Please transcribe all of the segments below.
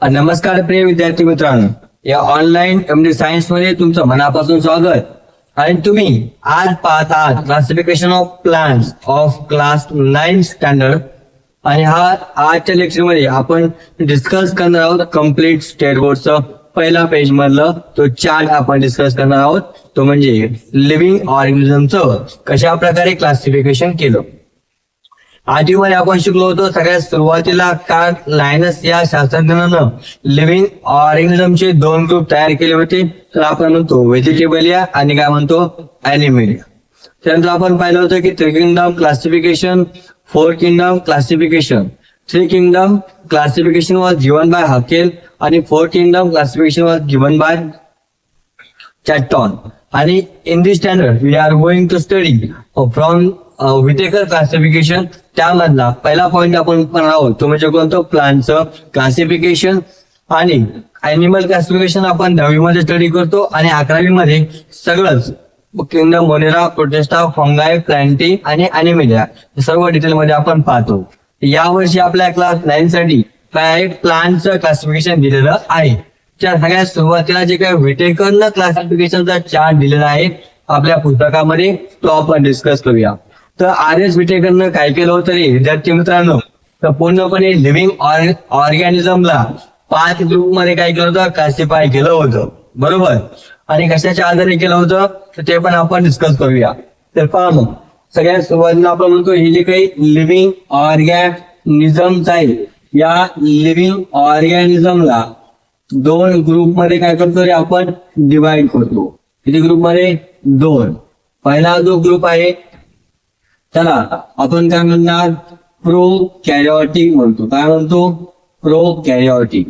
नमस्कार प्रिय विद्यार्थी मित्रांनो, या ऑनलाईन एमडी सायन्स मध्ये तुमचं मनापासून स्वागत। आणि तुम्ही आज पाहत आहात classification of plants of class 9 standard. आणि आजच्या लेक्चर मध्ये आपण डिस्कस करणार आहोत कम्प्लीट स्टेट बोर्डचं पहिला पेज मधलं तो चार्ट आपण डिस्कस करणार आहोत, तो म्हणजे लिव्हिंग ऑर्गॅनिझमचं कशा प्रकारे क्लासिफिकेशन केलं। आधीमध्ये आपण शिकलो होतो सगळ्यात सुरुवातीला कार्ल लायनस या शास्त्रज्ञानं लिव्हिंग ऑर्गॅनिझमचे दोन ग्रुप तयार केले होते, तर आपण म्हणतो व्हेजिटेबलिया आणि काय म्हणतो ॲनिमलिया। त्यानंतर आपण पाहिलं होतं की three kingdom classification, four kingdom classification. Three kingdom classification was given by Haeckel आणि four kingdom classification was given by Chatton. आणि in this standard we are going to study from Whittaker classification. त्यामधला पहिला point आपण करणार आहोत तो म्हणजे कोणतं, प्लांटचं क्लासिफिकेशन। आणि ॲनिमल क्लासिफिकेशन आपण 10वी मध्ये स्टडी करतो आणि 11वी मध्ये सगळंच kingdom Monera, Protista, Fungi, Plantae आणि ॲनिमलिया सर्व डिटेल मध्ये आपण पाहतो। यावर्षी आपल्या क्लास 9 साठी काय प्लांटचं क्लासिफिकेशन दिलेलं आहे। त्या सगळ्यात सुरुवातीला जे काही विटेकरनं क्लासिफिकेशनचा चार्ट दिलेला आहे आपल्या पुस्तकामध्ये तो आपण डिस्कस करूया। तर आर.एस. विटेकरनं काय केलं होतं रे विद्यार्थी मित्रांनो, तर पूर्णपणे लिव्हिंग ऑर्गॅनिझमला 5 ग्रुप मध्ये काय केलं होतं, क्लासिफाय केलं होतं, बरोबर। आणि कशाच्या आधारे केलं होतं तर ते पण आपण डिस्कस करूया। तर पहा मग, सगळ्यात सुरुवातीला आपण म्हणतो हे जे काही लिव्हिंग ऑर्गॅनिझम्स आहे या लिव्हिंग ऑर्गॅनिझमला दोन ग्रुप मध्ये काय करतो रे आपण डिवाइड करतो। किती ग्रुप मध्ये? दोन। पहिला जो ग्रुप आहे त्याला आपण काय म्हणणार, प्रो कॅरिओटिक म्हणतो। काय म्हणतो? Pro karyotic.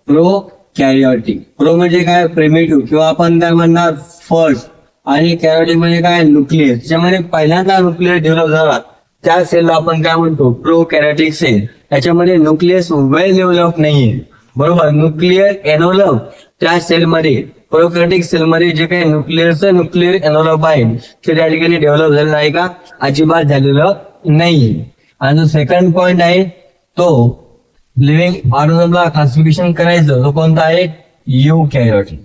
Pro karyotic, pro म्हणजे काय, प्रिमिटिव्ह किंवा आपण काय म्हणणार फर्स्ट, आणि कॅरिओटिक म्हणजे काय, न्यूक्लियस। त्याच्यामध्ये पहिल्यांदा न्यूक्लियस डेव्हलप झाला त्या सेलला आपण काय म्हणतो, प्रो कॅरिओटिक सेल। त्याच्यामध्ये न्यूक्लियस वेल डेव्हलप नाहीये, बरोबर। न्यूक्लियर एनव्हलप त्या सेलमध्ये, प्रोकॅरियोटिक सेलमध्ये जे काही न्यूक्लियर एनव्हलप आहे ते त्या ठिकाणी डेव्हलप झालेलं आहे का? अजिबात झालेलं नाही। आणि जो सेकंड पॉइंट आहे तो लिव्हिंग ऑर्गॅनिझमला क्लासिफिकेशन करायचं तो कोणता आहे, यूकॅरियोटिक।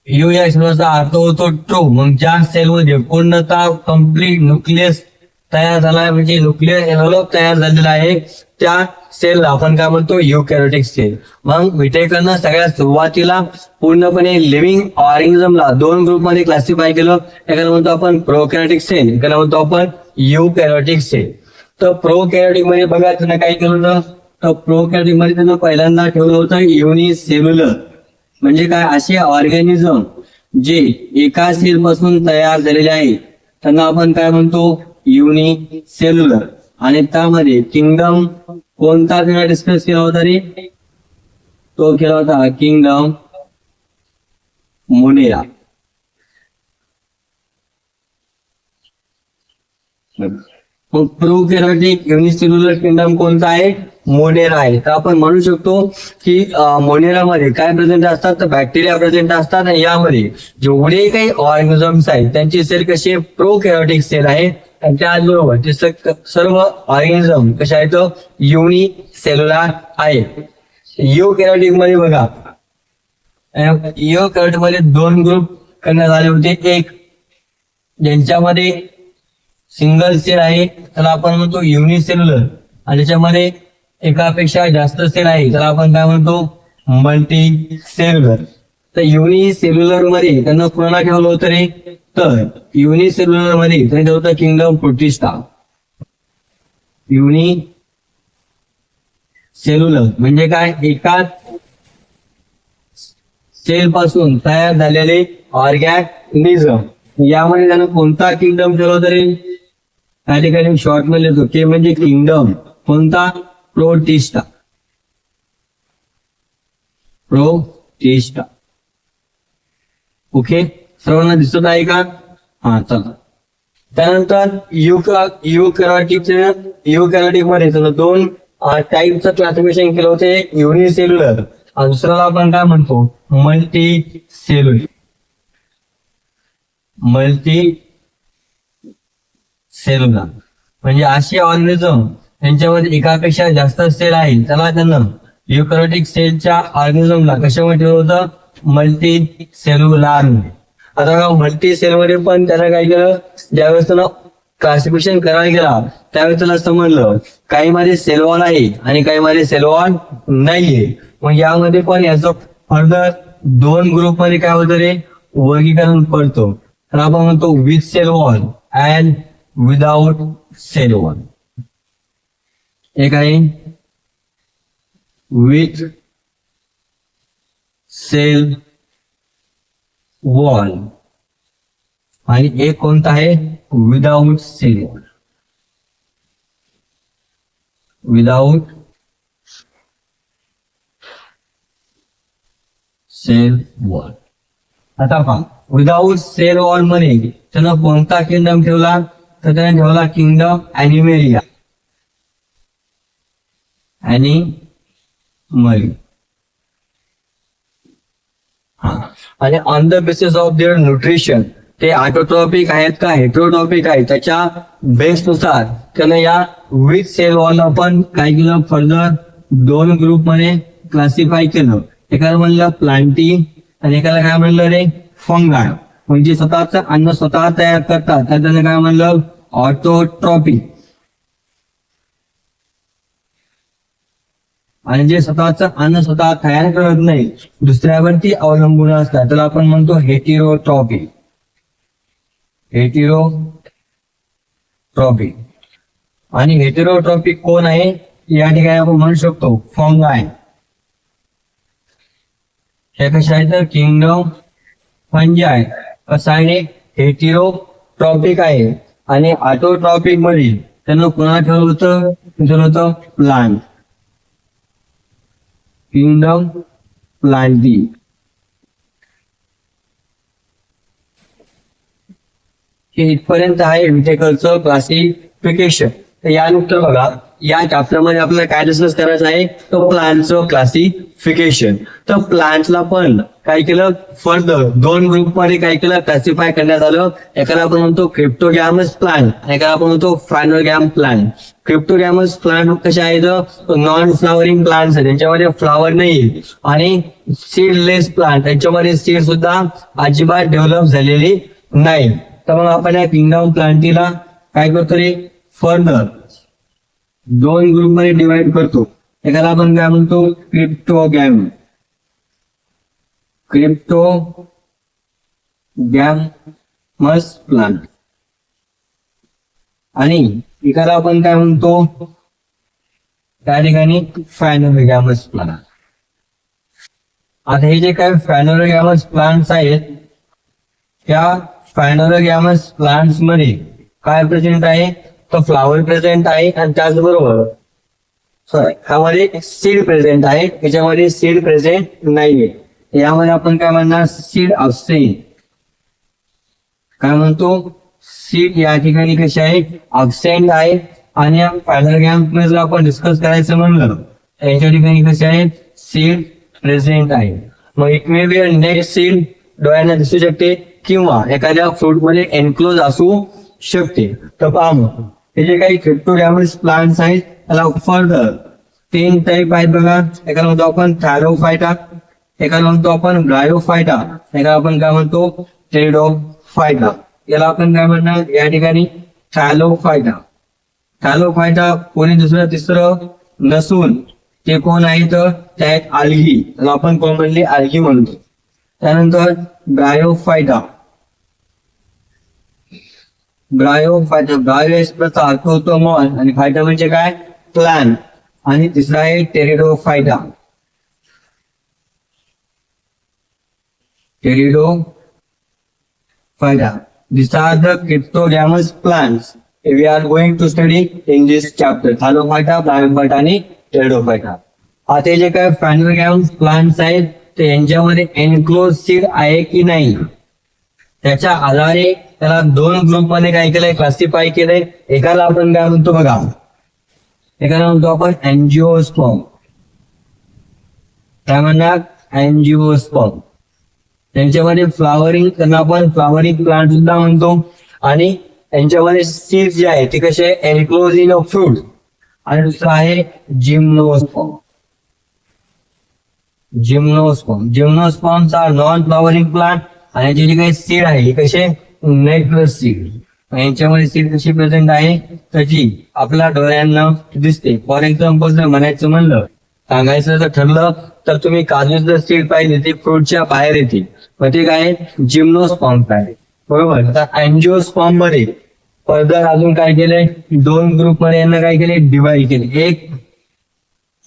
यू या शब्दाचा अर्थ होतो ट्रू, मग ज्या सेलमध्ये पूर्णतः कम्प्लीट न्यूक्लियस तयार झाला म्हणजे न्यूक्लियर एनव्हलप तयार झालेला आहे त्या सेलला आपण काय म्हणतो, यूकॅरियोटिक सेल। मग विटेकरनं सगळ्यात सुरुवातीला पूर्णपणे लिव्हिंग ऑर्गॅनिझमला दोन ग्रुप मध्ये क्लासिफाय केलं, एकाला म्हणतो आपण प्रोकॅरियोटिक सेल, एकाला म्हणतो आपण यूकॅरियोटिक सेल। तर प्रोकॅरियोटिक मध्ये बघा त्यानं काय केलं होतं, तर प्रोकॅरियोटिक मध्ये त्यानं पहिल्यांदा ठेवलं होतं युनिसेल्युलर। म्हणजे काय, असे ऑर्गॅनिझम जे एका सेल पासून तयार झालेले आहे त्यांना आपण काय म्हणतो, युनिसेल्युलर। आणि त्यामध्ये किंगडम कोणता त्याने डिस्कस केला होता रे, तो केला होता किंगडम मोनेरा। मग प्रोकॅरियोटिक युनिसेल्युलर किंगडम कोणता आहे, मोनेरा आहे। तर आपण म्हणू शकतो की मोनेरामध्ये काय प्रेझेंट असतात, तर बॅक्टेरिया प्रेझेंट असतात। आणि यामध्ये जेवढे काही ऑर्गॅनिझम्स आहेत त्यांची सेल कशी आहे, प्रोकॅरियोटिक सेल आहे। आणि त्याचबरोबर ते सर्व ऑर्गॅनिझम कसे आहेत, युनिसेल्युलर आहे। यूकॅरियोटिक मध्ये बघा, यूकॅरियोटिक मध्ये दोन ग्रुप करण्यात आले होते। एक ज्यांच्यामध्ये सिंगल सेल आहे त्याला आपण म्हणतो युनिसेल्युलर, आणि त्याच्यामध्ये एकापेक्षा जास्त सेल आहे त्याला आपण काय म्हणतो, मल्टी सेल्युलर। तर युनिसेल्युलर मध्ये त्यांना कोणाला ठेवलं होतं रे, तर युनिसेल्युलर मध्ये त्यांनी ठेवलं होतं किंगडम प्रोटिस्टा। युनिसेल्युलर म्हणजे काय, एकाच सेल पासून तयार झालेले ऑर्गॅनिझम। यामध्ये त्यानं कोणता किंगडम ठेवला होता रे, त्या ठिकाणी शॉर्ट मध्ये लिहितो के म्हणजे किंगडम कोणता, प्रोटिस्टा। प्रोटिस्टा, ओके, सर्वांना दिसत आहे का? हा, चला। त्यानंतर यूकॅरियोटिक मध्ये त्यानं दोन टाईपचं क्लासिफिकेशन केलं होतं, एक युनिसेल्युलर आणि दुसऱ्याला आपण काय म्हणतो, मल्टी सेल्युलर। मल्टी सेल्युलर म्हणजे असे ऑर्गॅनिझम त्यांच्यामध्ये एकापेक्षा जास्त सेल आहे त्याला त्यांना युकॅरियोटिक सेलच्या ऑर्गॅनिझमला कशामध्ये ठेवलं होतं मल्टी सेल्युलार. आता मल्टी सेलमध्ये पण त्याला काय केलं ज्यावेळेस त्याला क्लासिफिकेशन करायला गेला त्यावेळेस त्याला समजलं काही मध्ये सेल वॉल आहे आणि काही मध्ये सेल वॉल नाहीये. मग यामध्ये पण याचं फर्दर दोन ग्रुप मध्ये काय होतं रे वर्गीकरण पडतो. तर आपण म्हणतो with cell wall and without cell wall. एक आहे विथ सेल वॉल आणि एक कोणता आहे without cell wall. Without cell wall. आता पहा विदाउट सेल वॉल मध्ये त्यानं कोणता किंगडम ठेवला तर त्याने ठेवला किंगडम ॲनिमेलिया. ॲनिमल. आणि on the basis of their nutrition ते ऑटोट्रॉपिक आहेत का हेट्रोट्रॉपिक आहेत त्याच्या बेसनुसार त्यानं या विथ सेल वॉल आपण काय केलं फर्दर दोन ग्रुप मध्ये क्लासिफाय केलं. एकाला म्हणलं प्लांटी आणि एकाला काय म्हणलं रे फंगाय. म्हणजे स्वतःच अन्न स्वतः तयार करतात तर त्याला काय म्हणलं ऑटोट्रॉपिक. आणि जे स्वतःच अन्न स्वतः तयार करत नाही दुसऱ्यावरती अवलंबून असतात त्याला आपण म्हणतो हेटिरोट्रॉपिक. हेटिरोट्रॉपिक. आणि हेटेरोट्रॉपिक कोण आहे या ठिकाणी आपण म्हणू शकतो फंगाय. हे कशा आहे तर किंगडम फंजाय कसं आहे हेटिरोट्रॉपिक आहे. आणि ऑटोट्रॉपिक मध्ये त्यांना कोणा ठेवलं होतं प्लांट. Kingdom Plantae. हे इथपर्यंत आहे विटेकरचं क्लासिफिकेशन. तर यानंतर बघा या चॅप्टर मध्ये आपल्याला काय डिस्कस करायचं आहे तो प्लांटचं क्लासिफिकेशन. तर प्लांटला पण काय केलं फर्दर दोन ग्रुप मध्ये काय केलं क्लासिफाय करण्यात आलं. एकाला आपण म्हणतो क्रिप्टोगॅमस प्लांट आणि एकाला आपण म्हणतो फायनोगॅम प्लांट. क्रिप्टोगॅमस प्लांट कशा आहेत नॉन फ्लावरिंग प्लांट्स त्यांच्यामध्ये फ्लावर नाही आणि सीडलेस प्लांट त्यांच्यामध्ये सीड सुद्धा अजिबात डेव्हलप झालेली नाही. तर मग आपण या किंगडम प्लांटीला काय करतो रे फर्दर दोन ग्रुप मध्ये डिवाइड करतो. एकाला आपण काय म्हणतो क्रिप्टोगॅम. क्रिप्टोगॅमस प्लांट. आणि एकाला आपण काय म्हणतो त्या ठिकाणी फायनोगॅमस प्लांट. आता हे जे काही फायनोगॅमस प्लांट्स आहेत त्या फायनोगॅमस प्लांट्स मध्ये काय प्रेझेंट आहे तर फ्लावर प्रेझेंट आहे आणि त्याचबरोबर ह्यामध्ये सीड प्रेझेंट आहे याच्यामध्ये सीड प्रेझेंट नाहीये. यामध्ये आपण काय म्हणणार सीड अब्सेंट. काय म्हणतो सीड या ठिकाणी कसे आहे अब्सेंट आहे. आणि फायनोगॅम जर आपण डिस्कस करायचं म्हणलं यांच्या ठिकाणी कसे आहेत सीड प्रेझेंट आहे. मग it may be next seed डोळ्यांना दिसू शकते किंवा एखाद्या फ्रूट मध्ये एनक्लोज असू शकते. तर पहा मग हे जे काही क्रिप्टोगॅमस प्लांट्स आहेत त्याला फर्दर 3 टाईप आहेत बघा. एकाला म्हणतो आपण थॅरोफायटा, एकाला म्हणतो आपण ब्रायोफायटा, एकाला आपण काय म्हणतो टेरिडोफायटा. याला आपण काय म्हणणार या ठिकाणी थॅलोफायटा. थॅलोफायटा कोणी दुसरं तिसरं नसून ते कोण आहेत ते आहेत आल्गी. त्याला आपण कॉमनली आल्गी म्हणतो. त्यानंतर ब्रायोफायटा. ब्रायोफायटा ब्रायो एक्सप्रेसचा अर्थ होतो मॉल आणि फायटा म्हणजे काय प्लांट. आणि तिसरा आहे Pteridophyta. Pteridophyta. These are the cryptogamous plants we are going to study in this chapter. Thallophyta, Bryophyta आणि टेरिडोफायटा. आता जे काय फायनोगॅमस प्लांट्स आहेत ते यांच्यामध्ये एनक्लोज सीड आहे की नाही त्याच्या आधारे त्याला दोन ग्रुप मध्ये काय केलंय क्लासिफाय केलंय. एकाला आपण काय म्हणतो बघा एकाला म्हणतो आपण अँजिओस्पर्म. काय म्हणणार अँजिओस्पर्म. त्यांच्यामध्ये फ्लावरिंग त्यांना आपण फ्लावरिंग प्लांट सुद्धा म्हणतो. आणि यांच्यामध्ये सीड जे आहे ते कसे एनक्लोज इन अ फ्रूट. आणि दुसरं आहे जिम्नोस्पर्म. जिम्नोस्पर्मचा नॉन फ्लॉवरिंग प्लांट आणि याचे जे काही सीड आहे हे कसे नेक्लस सीड. यांच्यामध्ये सीड कशी प्रेझेंट आहे त्याची आपल्या डोळ्यांना दिसते. फॉर एक्झाम्पल जर म्हणायचं म्हणलं सांगायचं जर ठरलं तर तुम्ही काजू जर सीड पाहिजे ते फ्रूटच्या बाहेर येते, मग ते काय जिम्नोस्पर्म आहे. बरोबर. आता अँजिओस्पर्म मध्ये फर्दर अजून काय केलंय, दोन ग्रुप मध्ये यांना काय केले डिवाइड केले. एक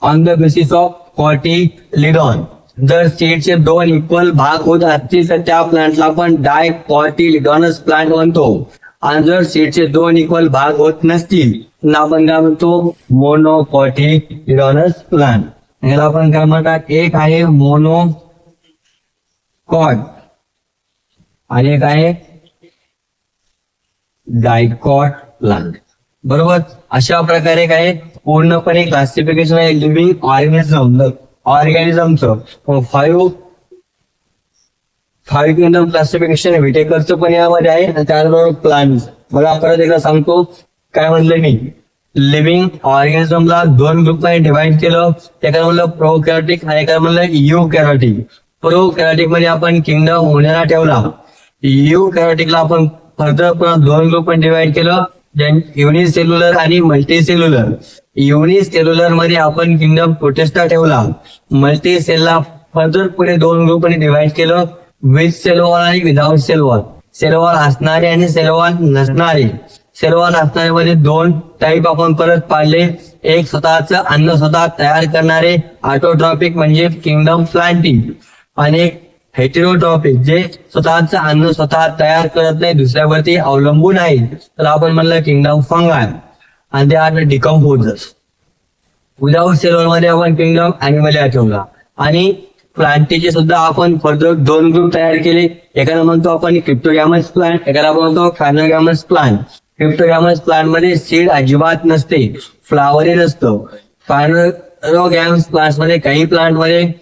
on the basis of cotyledon. जर सीडचे दोन इक्वल भाग होत असतील तर त्या प्लांटला आपण डायकॉटिलिडॉनस प्लांट म्हणतो. आणि जर सीडचे दोन इक्वल भाग होत नसतील तर आपण काय म्हणतो मोनोकॉटिलिडॉनस प्लांट. याला आपण काय म्हणतात, एक आहे मोनोकॉट आणि एक आहे डायकॉट प्लांट. बरोबर. अशा प्रकारे काय पूर्णपणे क्लासिफिकेशन आहे लिव्हिंग ऑर्गॅनिझमचं. फाईव्ह किंगडम क्लासिफिकेशन विटेकरचं पण यामध्ये आहे आणि त्याचबरोबर प्लांट. बघा परत एकदा सांगतो काय म्हणलं मी. लिव्हिंग ऑर्गॅनिझमला दोन ग्रुपमध्ये डिवाइड केलं. एका म्हणलं प्रोकॅरियोटिक आणि एका म्हणलं युकॅरियोटिक. प्रोकॅरियोटिक मध्ये आपण किंगडम होण्याला ठेवला. युकॅरियोटिकला आपण फर्दर पुन्हा दोन ग्रुपमध्ये डिवाइड केलं, युनिसेल्युलर आणि मल्टीसेल्युलर. युनिसेल्युलर मध्ये आपण किंगडम प्रोटिस्टा ठेवला. मल्टीसेलला फर्दर पुढे दोन ग्रुपमध्ये डिवाइड केलं, विथ सेल वॉल आणि without cell wall. Cell wall असणारे आणि सेल वॉल नसणारे. सेल वॉल असणारे मध्ये दोन टाईप आपण परत पाडले. एक स्वतःच अन्न स्वतः तयार करणारे ऑटोट्रॉपिक म्हणजे किंगडम प्लांटिंग, आणि एक हेटेरोट्रॉपिक जे स्वतःच अन्न स्वतः तयार करत नाही, दुसऱ्यावरती अवलंबून आहे, तर आपण म्हणलं किंगडम फंगाय. आणि ते आर डिकम्पोजर्स. विदाउट सेल मध्ये आपण किंगडम अॅनिमलिया ठेवला. आणि प्लांटचे सुद्धा आपण फर्दर दोन ग्रुप तयार केले. एकाला म्हणतो आपण क्रिप्टोगॅमस प्लांट, एकाला आपण म्हणतो फायनोगॅमस प्लांट. क्रिप्टोगॅमस प्लांट मध्ये सीड अजिबात नसते, फ्लावरही नसतं. फायनोगॅमस प्लांट मध्ये काही प्लांट मध्ये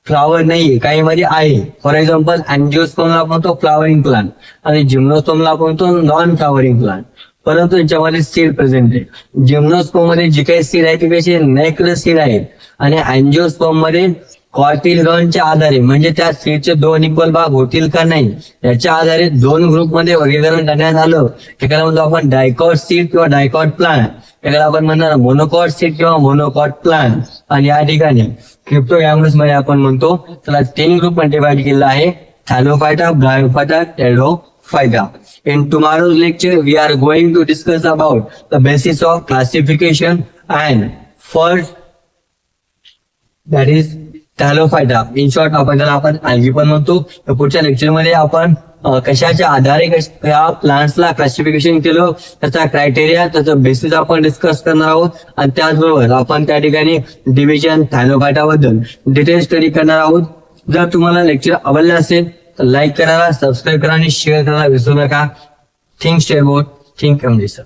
फ्लावर नाहीये, काही मध्ये आहे. फॉर एक्झाम्पल अँजिओस्पर्मला आपण म्हणतो फ्लावरिंग प्लांट आणि जिम्नोस्पर्मला आपण म्हणतो नॉन फ्लावरिंग प्लांट. परंतु याच्यामध्ये सीड प्रेझेंट आहे. जिम्नोस्पर्म मध्ये जे काही सीड आहे ते कसे नेक्लस सीड आहेत आणि अँजिओस्पर्म मध्ये कॉटिलिडॉनच्या आधारे म्हणजे त्या सीडचे दोन इक्वल भाग होतील का नाही याच्या आधारे दोन ग्रुप मध्ये वर्गीकरण करण्यात आलं. एकाला म्हणतो आपण डायकॉट सीड किंवा डायकॉट प्लांट, एकाला आपण म्हणणार मोनोकॉट सीड किंवा मोनोकॉट प्लांट. आणि या ठिकाणी क्रिप्टोगॅमस मध्ये आपण म्हणतो त्याला तीन ग्रुप मध्ये डिवाइड केलेला आहे, Thallophyta, Bryophyta, Pteridophyta. In tomorrow's lecture, we are going to discuss about the basis of classification and first that is Thallophyta. In short आपण त्याला आपण अल्गी पण म्हणतो. तर पुढच्या लेक्चर मध्ये आपण कशाच्या आधारे या प्लांट्सला क्लासिफिकेशन केलं, त्याचा क्रायटेरिया, त्याचं बेसिस आपण डिस्कस करणार आहोत. आणि त्याचबरोबर आपण त्या ठिकाणी डिव्हिजन थॅलोफायटा बद्दल डिटेल स्टडी करणार आहोत. जर तुम्हाला लेक्चर आवडले असेल तर लाईक करायला, सबस्क्राईब करा आणि शेअर करायला विसरू नका. थिंक शेअर बोट थिंक अमृतसर.